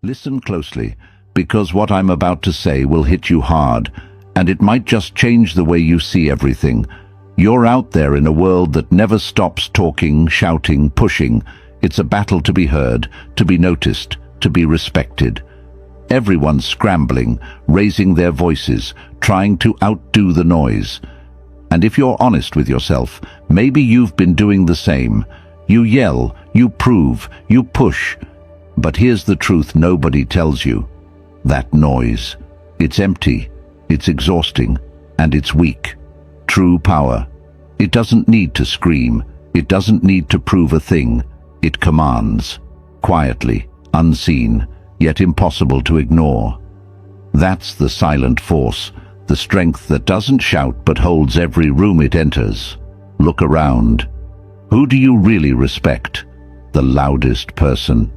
Listen closely, because what I'm about to say will hit you hard, and it might just change the way you see everything. You're out there in a world that never stops talking, shouting, pushing. It's a battle to be heard, to be noticed, to be respected. Everyone's scrambling, raising their voices, trying to outdo the noise. And if you're honest with yourself, maybe you've been doing the same. You yell, you prove, you push. But here's the truth nobody tells you. That noise. It's empty, it's exhausting, and it's weak. True power. It doesn't need to scream. It doesn't need to prove a thing. It commands. Quietly, unseen, yet impossible to ignore. That's the silent force, the strength that doesn't shout but holds every room it enters. Look around. Who do you really respect? The loudest person?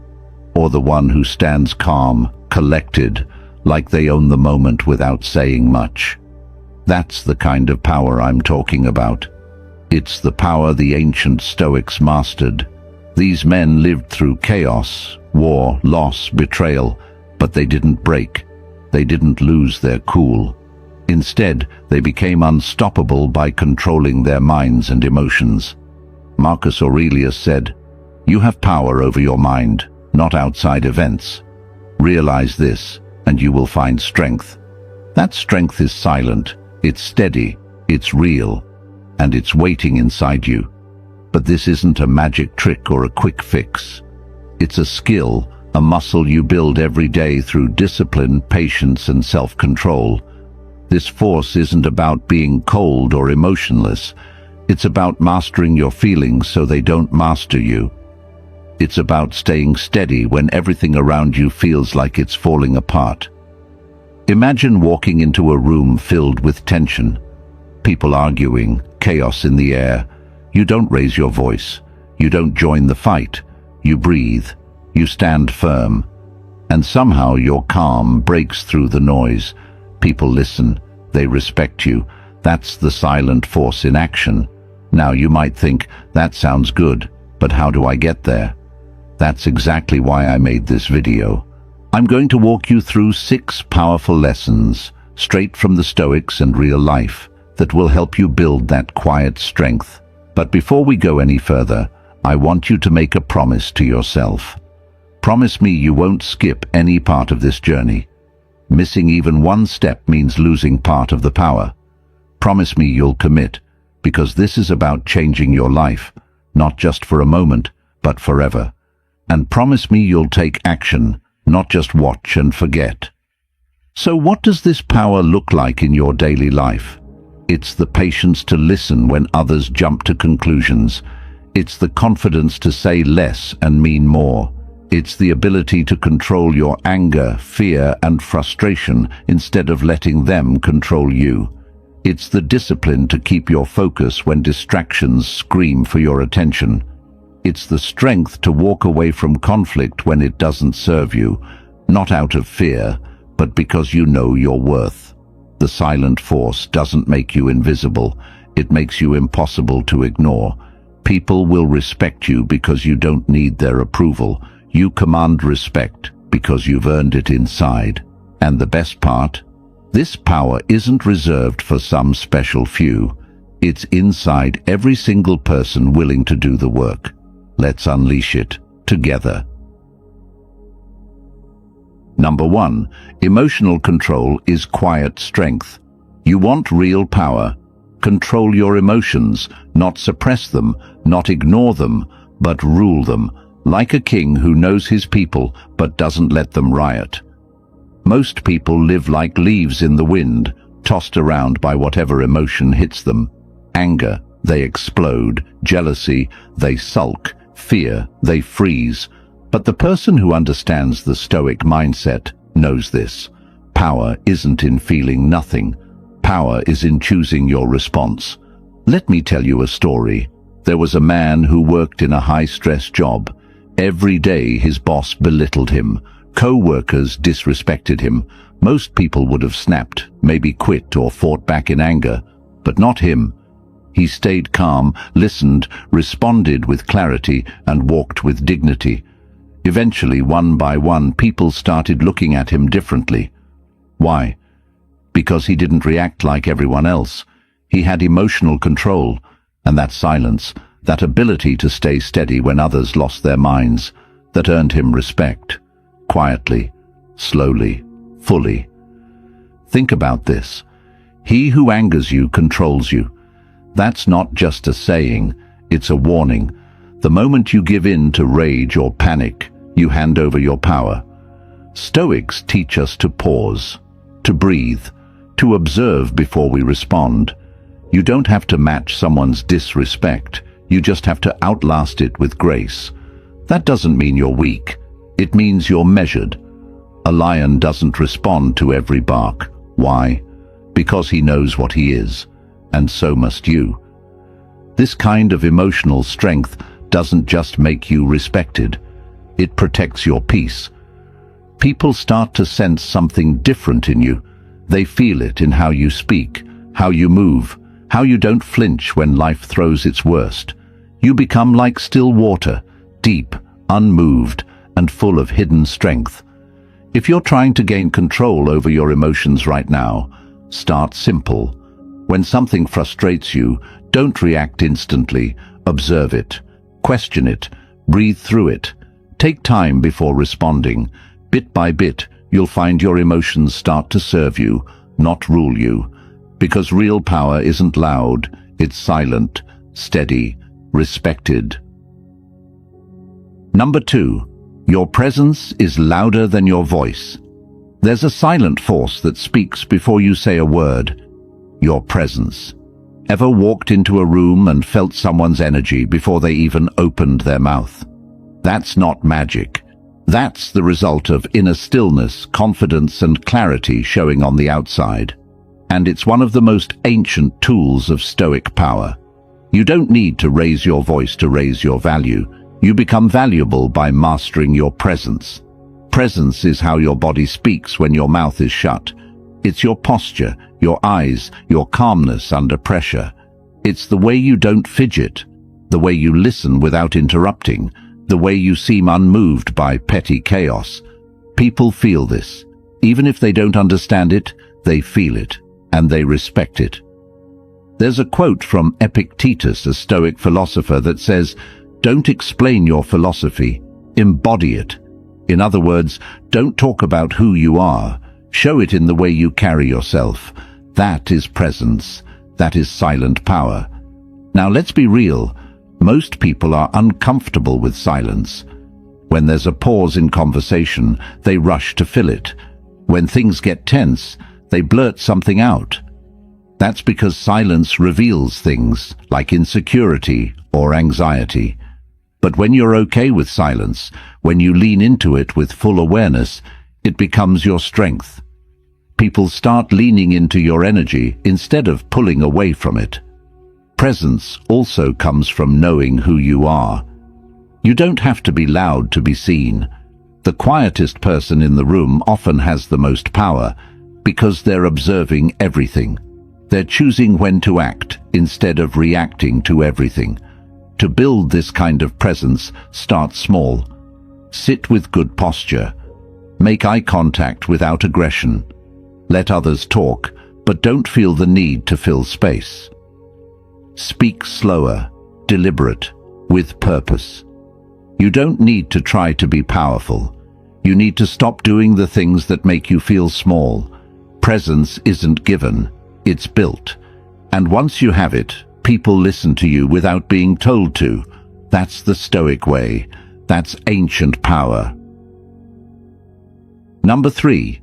Or the one who stands calm, collected, like they own the moment without saying much? That's the kind of power I'm talking about. It's the power the ancient Stoics mastered. These men lived through chaos, war, loss, betrayal, but they didn't break. They didn't lose their cool. Instead, they became unstoppable by controlling their minds and emotions. Marcus Aurelius said, "You have power over your mind, not outside events. Realize this, and you will find strength." That strength is silent, it's steady, it's real, and it's waiting inside you. But this isn't a magic trick or a quick fix. It's a skill, a muscle you build every day through discipline, patience, and self-control. This force isn't about being cold or emotionless. It's about mastering your feelings so they don't master you. It's about staying steady when everything around you feels like it's falling apart. Imagine walking into a room filled with tension. People arguing, chaos in the air. You don't raise your voice. You don't join the fight. You breathe. You stand firm. And somehow your calm breaks through the noise. People listen. They respect you. That's the silent force in action. Now you might think, that sounds good, but how do I get there? That's exactly why I made this video. I'm going to walk you through 6 powerful lessons, straight from the Stoics and real life, that will help you build that quiet strength. But before we go any further, I want you to make a promise to yourself. Promise me you won't skip any part of this journey. Missing even one step means losing part of the power. Promise me you'll commit, because this is about changing your life, not just for a moment, but forever. And promise me you'll take action, not just watch and forget. So what does this power look like in your daily life? It's the patience to listen when others jump to conclusions. It's the confidence to say less and mean more. It's the ability to control your anger, fear, and frustration instead of letting them control you. It's the discipline to keep your focus when distractions scream for your attention. It's the strength to walk away from conflict when it doesn't serve you, not out of fear, but because you know your worth. The silent force doesn't make you invisible, it makes you impossible to ignore. People will respect you because you don't need their approval. You command respect because you've earned it inside. And the best part? This power isn't reserved for some special few. It's inside every single person willing to do the work. Let's unleash it together. Number 1, emotional control is quiet strength. You want real power? Control your emotions, not suppress them, not ignore them, but rule them, like a king who knows his people but doesn't let them riot. Most people live like leaves in the wind, tossed around by whatever emotion hits them. Anger, they explode. Jealousy, they sulk. Fear, they freeze. But the person who understands the Stoic mindset knows this. Power isn't in feeling nothing. Power is in choosing your response. Let me tell you a story. There was a man who worked in a high-stress job. Every day his boss belittled him. Co-workers disrespected him. Most people would have snapped, maybe quit or fought back in anger. But not him. He stayed calm, listened, responded with clarity, and walked with dignity. Eventually, one by one, people started looking at him differently. Why? Because he didn't react like everyone else. He had emotional control, and that silence, that ability to stay steady when others lost their minds, that earned him respect. Quietly, slowly, fully. Think about this. He who angers you controls you. That's not just a saying, it's a warning. The moment you give in to rage or panic, you hand over your power. Stoics teach us to pause, to breathe, to observe before we respond. You don't have to match someone's disrespect, you just have to outlast it with grace. That doesn't mean you're weak, it means you're measured. A lion doesn't respond to every bark. Why? Because he knows what he is, and so must you. This kind of emotional strength doesn't just make you respected, it protects your peace. People start to sense something different in you. They feel it in how you speak, how you move, how you don't flinch when life throws its worst. You become like still water, deep, unmoved, and full of hidden strength. If you're trying to gain control over your emotions right now, start simple. When something frustrates you, don't react instantly. Observe it, question it, breathe through it. Take time before responding. Bit by bit, you'll find your emotions start to serve you, not rule you. Because real power isn't loud, it's silent, steady, respected. Number 2. Your presence is louder than your voice. There's a silent force that speaks before you say a word. Your presence. Ever walked into a room and felt someone's energy before they even opened their mouth? That's not magic. That's the result of inner stillness, confidence, and clarity showing on the outside. And it's one of the most ancient tools of Stoic power. You don't need to raise your voice to raise your value. You become valuable by mastering your presence. Presence is how your body speaks when your mouth is shut. It's your posture, your eyes, your calmness under pressure. It's the way you don't fidget, the way you listen without interrupting, the way you seem unmoved by petty chaos. People feel this. Even if they don't understand it, they feel it, and they respect it. There's a quote from Epictetus, a Stoic philosopher, that says, "Don't explain your philosophy, embody it." In other words, don't talk about who you are. Show it in the way you carry yourself. That is presence. That is silent power. Now let's be real. Most people are uncomfortable with silence. When there's a pause in conversation, they rush to fill it. When things get tense, they blurt something out. That's because silence reveals things like insecurity or anxiety. But when you're okay with silence, when you lean into it with full awareness, it becomes your strength. People start leaning into your energy instead of pulling away from it. Presence also comes from knowing who you are. You don't have to be loud to be seen. The quietest person in the room often has the most power because they're observing everything. They're choosing when to act instead of reacting to everything. To build this kind of presence, start small. Sit with good posture. Make eye contact without aggression. Let others talk, but don't feel the need to fill space. Speak slower, deliberate, with purpose. You don't need to try to be powerful. You need to stop doing the things that make you feel small. Presence isn't given, it's built. And once you have it, people listen to you without being told to. That's the Stoic way. That's ancient power. Number 3.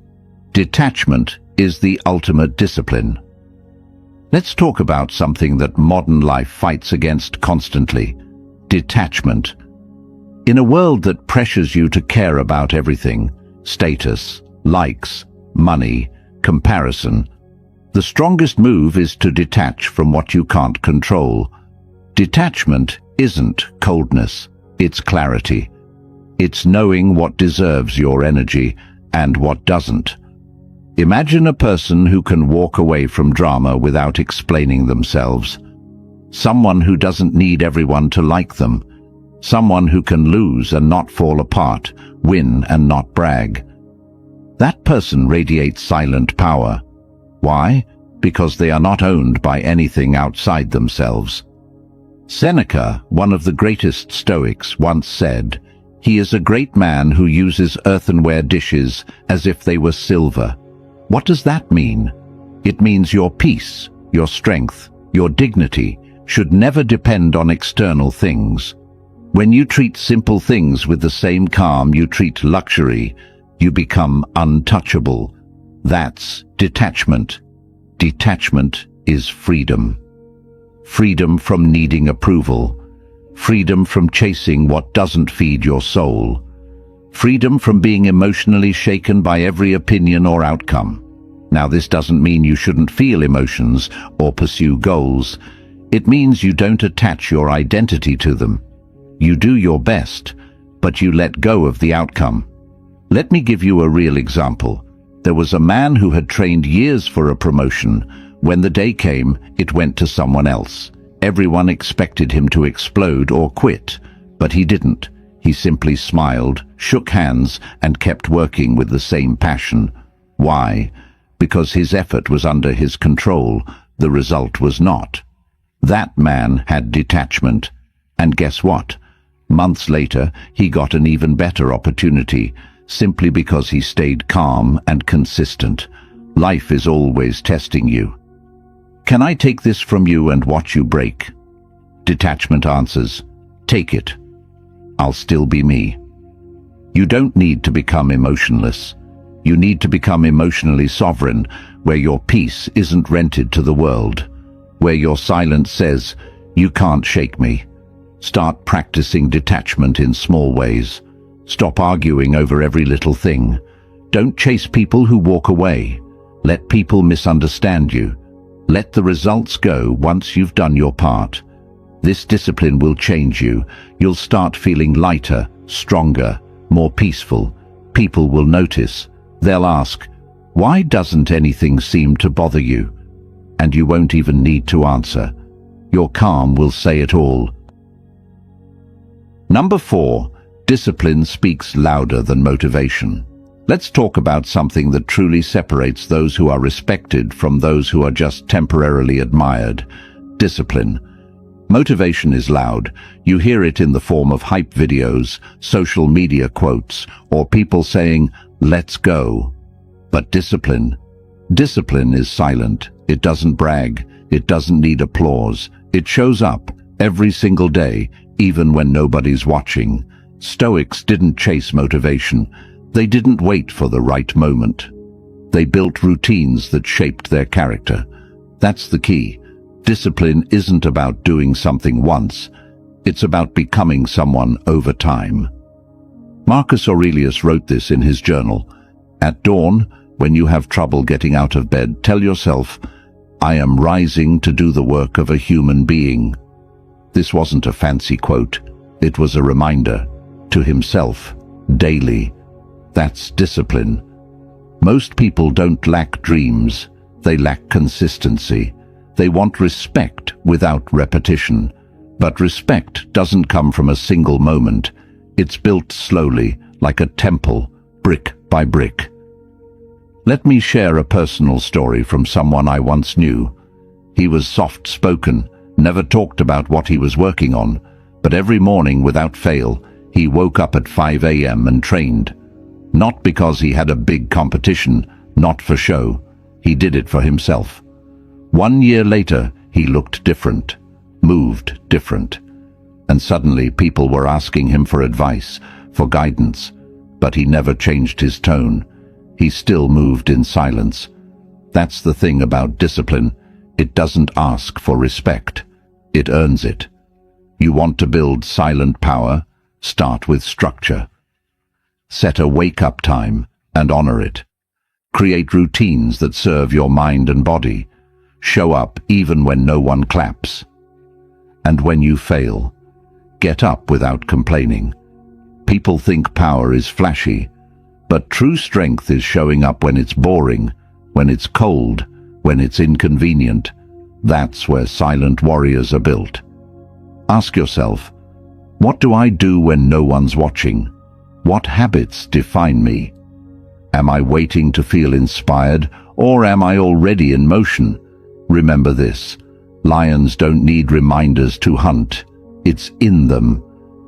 Detachment is the ultimate discipline. Let's talk about something that modern life fights against constantly: detachment. In a world that pressures you to care about everything, status, likes, money, comparison, the strongest move is to detach from what you can't control. Detachment isn't coldness, it's clarity. It's knowing what deserves your energy and what doesn't. Imagine a person who can walk away from drama without explaining themselves. Someone who doesn't need everyone to like them. Someone who can lose and not fall apart, win and not brag. That person radiates silent power. Why? Because they are not owned by anything outside themselves. Seneca, one of the greatest Stoics, once said, "He is a great man who uses earthenware dishes as if they were silver." What does that mean? It means your peace, your strength, your dignity should never depend on external things. When you treat simple things with the same calm you treat luxury, you become untouchable. That's detachment. Detachment is freedom. Freedom from needing approval. Freedom from chasing what doesn't feed your soul. Freedom from being emotionally shaken by every opinion or outcome. Now, this doesn't mean you shouldn't feel emotions or pursue goals. It means you don't attach your identity to them. You do your best, but you let go of the outcome. Let me give you a real example. There was a man who had trained years for a promotion. When the day came, it went to someone else. Everyone expected him to explode or quit, but he didn't. He simply smiled, shook hands, and kept working with the same passion. Why? Because his effort was under his control. The result was not. That man had detachment. And guess what? Months later, he got an even better opportunity, simply because he stayed calm and consistent. Life is always testing you. Can I take this from you and watch you break? Detachment answers, take it. I'll still be me. You don't need to become emotionless. You need to become emotionally sovereign, where your peace isn't rented to the world, where your silence says, you can't shake me. Start practicing detachment in small ways. Stop arguing over every little thing. Don't chase people who walk away. Let people misunderstand you. Let the results go once you've done your part. This discipline will change you. You'll start feeling lighter, stronger, more peaceful. People will notice. They'll ask, why doesn't anything seem to bother you? And you won't even need to answer. Your calm will say it all. Number 4, discipline speaks louder than motivation. Let's talk about something that truly separates those who are respected from those who are just temporarily admired. Discipline. Motivation is loud. You hear it in the form of hype videos, social media quotes, or people saying, let's go. But discipline is silent. It doesn't brag. It doesn't need applause. It shows up every single day, even when nobody's watching. Stoics didn't chase motivation. They didn't wait for the right moment. They built routines that shaped their character. That's the key. Discipline isn't about doing something once. It's about becoming someone over time. Marcus Aurelius wrote this in his journal. At dawn, when you have trouble getting out of bed, tell yourself, I am rising to do the work of a human being. This wasn't a fancy quote. It was a reminder to himself, daily. That's discipline. Most people don't lack dreams. They lack consistency. They want respect without repetition. But respect doesn't come from a single moment. It's built slowly, like a temple, brick by brick. Let me share a personal story from someone I once knew. He was soft-spoken, never talked about what he was working on, but every morning without fail, he woke up at 5 a.m. and trained. Not because he had a big competition, not for show. He did it for himself. 1 year later, he looked different, moved different. And suddenly people were asking him for advice, for guidance, but he never changed his tone. He still moved in silence. That's the thing about discipline. It doesn't ask for respect. It earns it. You want to build silent power? Start with structure. Set a wake-up time and honor it. Create routines that serve your mind and body. Show up even when no one claps. And when you fail, get up without complaining. People think power is flashy, but true strength is showing up when it's boring, when it's cold, when it's inconvenient. That's where silent warriors are built. Ask yourself, What do I do when no one's watching? What habits define me? Am I waiting to feel inspired, or am I already in motion? Remember this: lions don't need reminders to hunt. It's in them.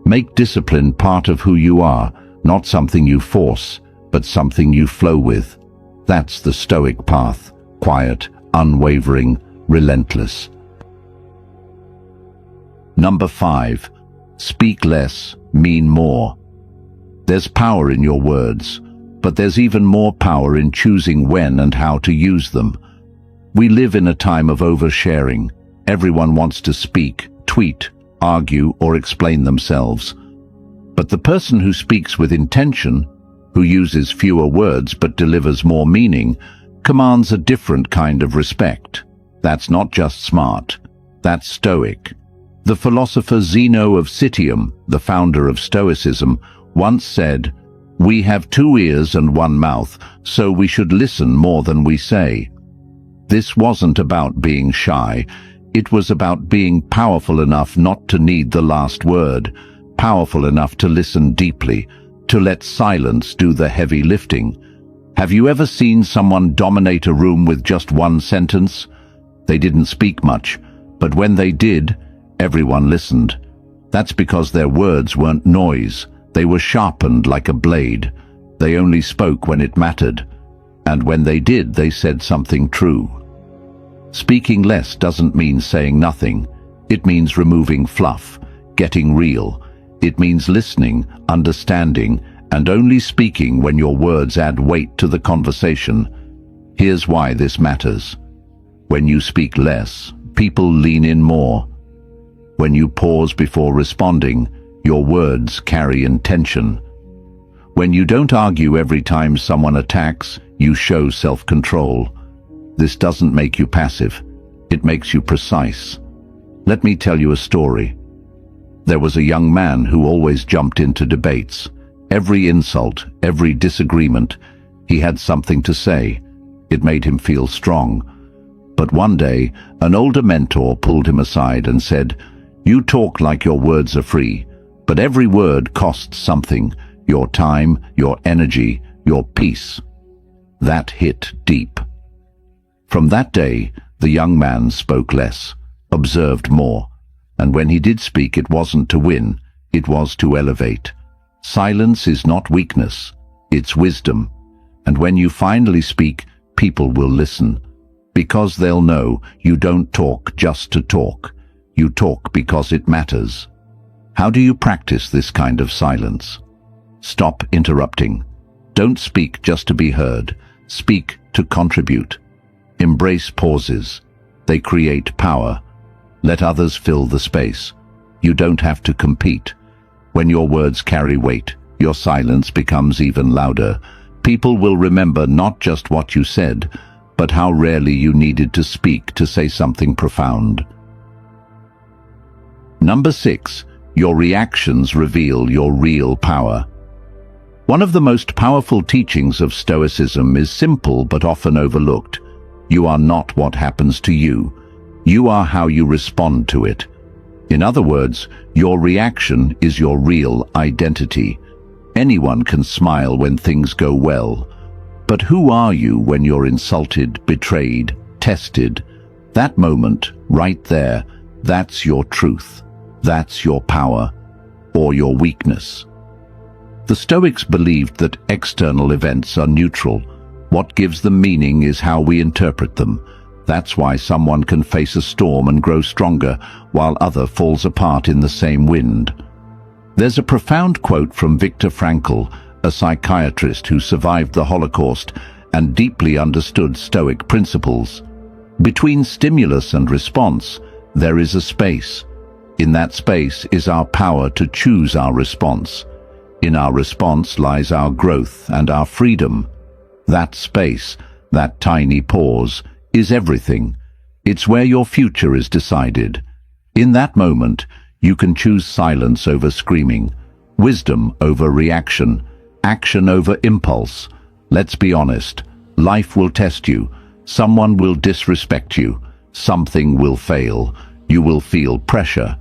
Make discipline part of who you are, not something you force, but something you flow with. That's the Stoic path: quiet, unwavering, relentless. Number 5. Speak less, mean more. There's power in your words, but there's even more power in choosing when and how to use them. We live in a time of oversharing. Everyone wants to speak, tweet, argue, or explain themselves. But the person who speaks with intention, who uses fewer words but delivers more meaning, commands a different kind of respect. That's not just smart, that's Stoic. The philosopher Zeno of Citium, the founder of Stoicism, once said, "We have 2 ears and 1 mouth, so we should listen more than we say." This wasn't about being shy. It was about being powerful enough not to need the last word, powerful enough to listen deeply, to let silence do the heavy lifting. Have you ever seen someone dominate a room with just 1 sentence? They didn't speak much, but when they did, everyone listened. That's because their words weren't noise. They were sharpened like a blade. They only spoke when it mattered. And when they did, they said something true. Speaking less doesn't mean saying nothing. It means removing fluff, getting real. It means listening, understanding, and only speaking when your words add weight to the conversation. Here's why this matters. When you speak less, people lean in more. When you pause before responding, your words carry intention. When you don't argue every time someone attacks, you show self-control. This doesn't make you passive. It makes you precise. Let me tell you a story. There was a young man who always jumped into debates. Every insult, every disagreement, he had something to say. It made him feel strong. But one day, an older mentor pulled him aside and said, "You talk like your words are free, but every word costs something: your time, your energy, your peace." That hit deep. From that day, the young man spoke less, observed more, and when he did speak, it wasn't to win, it was to elevate. Silence is not weakness, it's wisdom. And when you finally speak, people will listen, because they'll know you don't talk just to talk. You talk because it matters. How do you practice this kind of silence? Stop interrupting. Don't speak just to be heard. Speak to contribute. Embrace pauses. They create power. Let others fill the space. You don't have to compete. When your words carry weight, your silence becomes even louder. People will remember not just what you said, but how rarely you needed to speak to say something profound. Number 6. Your reactions reveal your real power. One of the most powerful teachings of Stoicism is simple but often overlooked. You are not what happens to you. You are how you respond to it. In other words, your reaction is your real identity. Anyone can smile when things go well. But who are you when you're insulted, betrayed, tested? That moment, right there, that's your truth. That's your power, or your weakness. The Stoics believed that external events are neutral. What gives them meaning is how we interpret them. That's why someone can face a storm and grow stronger, while other falls apart in the same wind. There's a profound quote from Viktor Frankl, a psychiatrist who survived the Holocaust and deeply understood Stoic principles. Between stimulus and response, there is a space. In that space is our power to choose our response. In our response lies our growth and our freedom. That space, that tiny pause, is everything. It's where your future is decided. In that moment, you can choose silence over screaming, wisdom over reaction, action over impulse. Let's be honest, life will test you. Someone will disrespect you. Something will fail. You will feel pressure.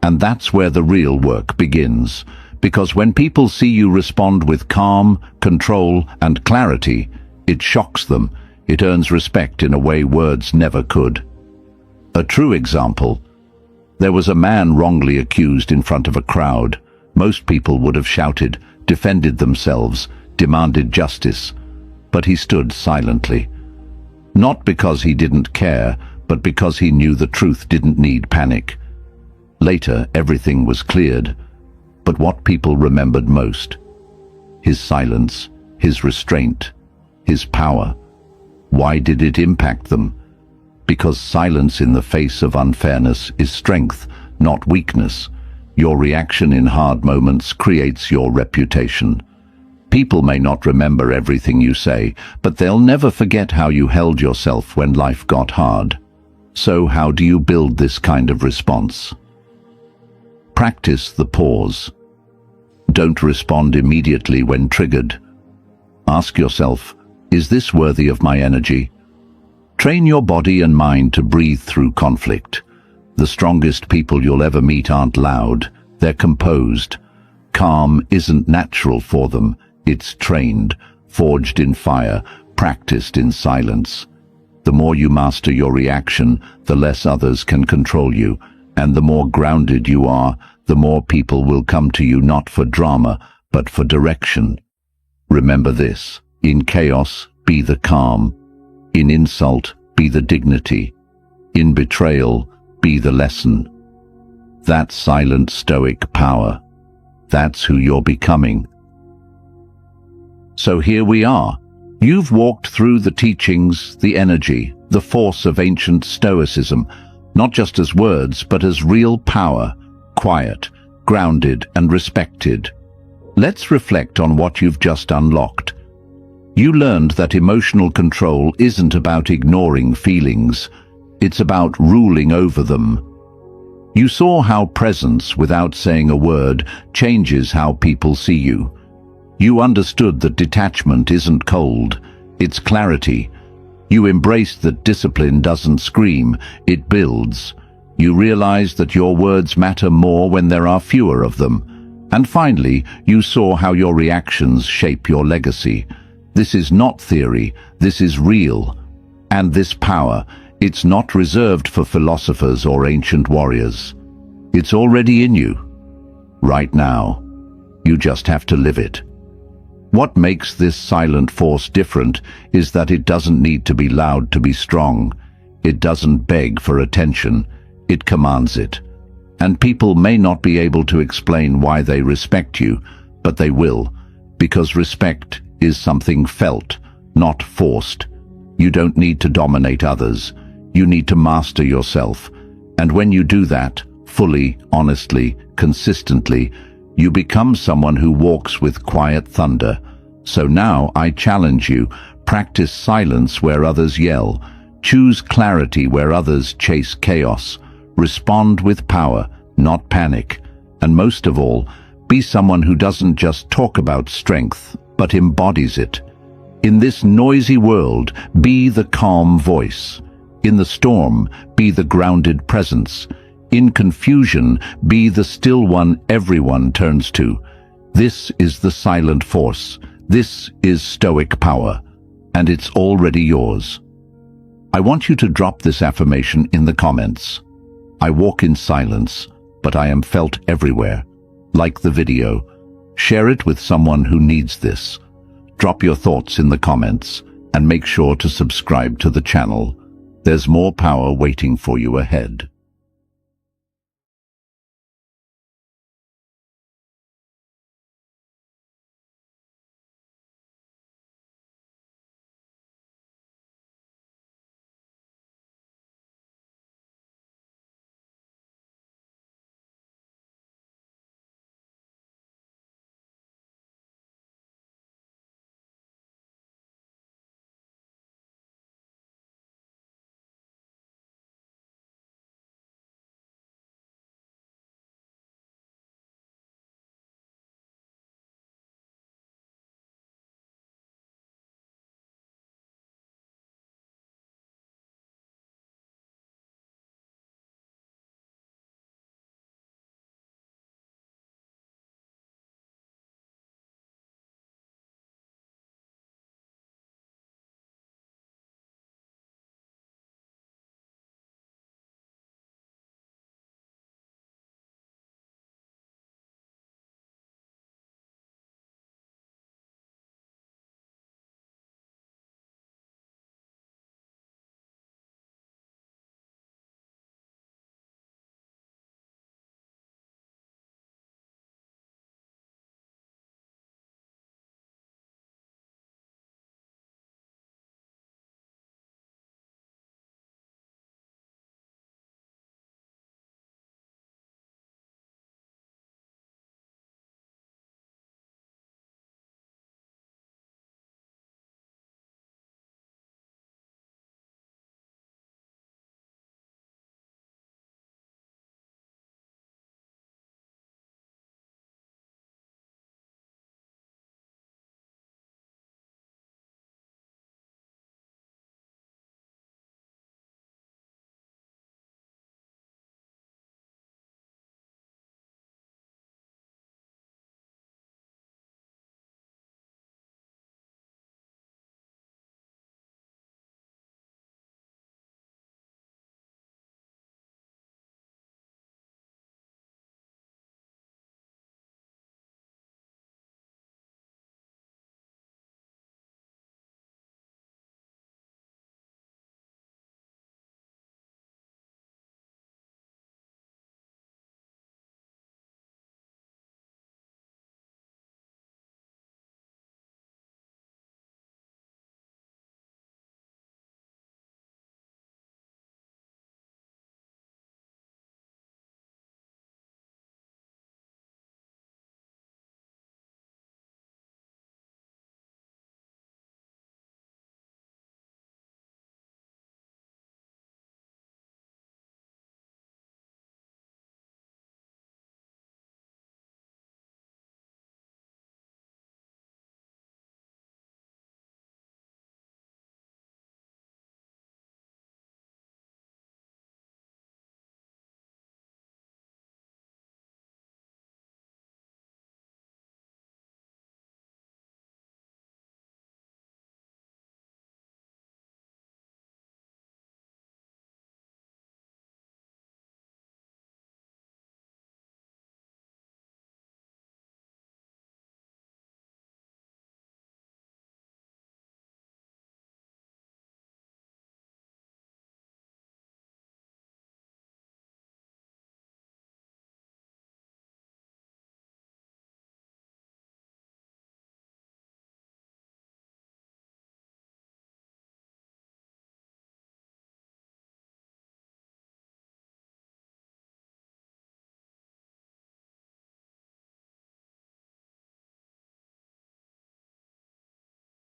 And that's where the real work begins. Because when people see you respond with calm, control, and clarity, it shocks them. It earns respect in a way words never could. A true example. There was a man wrongly accused in front of a crowd. Most people would have shouted, defended themselves, demanded justice. But he stood silently. Not because he didn't care, but because he knew the truth didn't need panic. Later, everything was cleared. But what people remembered most? His silence, his restraint, his power. Why did it impact them? Because silence in the face of unfairness is strength, not weakness. Your reaction in hard moments creates your reputation. People may not remember everything you say, but they'll never forget how you held yourself when life got hard. So how do you build this kind of response? Practice the pause. Don't respond immediately when triggered. Ask yourself, is this worthy of my energy? Train your body and mind to breathe through conflict. The strongest people you'll ever meet aren't loud, they're composed. Calm isn't natural for them, it's trained, forged in fire, practiced in silence. The more you master your reaction, the less others can control you, and the more grounded you are, the more people will come to you not for drama, but for direction. Remember this: in chaos, be the calm. In insult, be the dignity. In betrayal, be the lesson. That's silent Stoic power. That's who you're becoming. So here we are. You've walked through the teachings, the energy, the force of ancient Stoicism, not just as words, but as real power, quiet, grounded, and respected. Let's reflect on what you've just unlocked. You learned that emotional control isn't about ignoring feelings, it's about ruling over them. You saw how presence, without saying a word, changes how people see you. You understood that detachment isn't cold, it's clarity. You embraced that discipline doesn't scream, it builds. You realized that your words matter more when there are fewer of them. And finally, you saw how your reactions shape your legacy. This is not theory, this is real. And this power, it's not reserved for philosophers or ancient warriors. It's already in you, right now. You just have to live it. What makes this silent force different is that it doesn't need to be loud to be strong. It doesn't beg for attention, it commands it. And people may not be able to explain why they respect you, but they will, because respect is something felt, not forced. You don't need to dominate others. You need to master yourself. And when you do that, fully, honestly, consistently, you become someone who walks with quiet thunder. So now I challenge you, practice silence where others yell. Choose clarity where others chase chaos. Respond with power, not panic. And most of all, be someone who doesn't just talk about strength, but embodies it. In this noisy world, be the calm voice. In the storm, be the grounded presence. In confusion, be the still one everyone turns to. This is the silent force. This is Stoic power, and it's already yours. I want you to drop this affirmation in the comments. I walk in silence, but I am felt everywhere. Like the video. Share it with someone who needs this. Drop your thoughts in the comments, and make sure to subscribe to the channel. There's more power waiting for you ahead.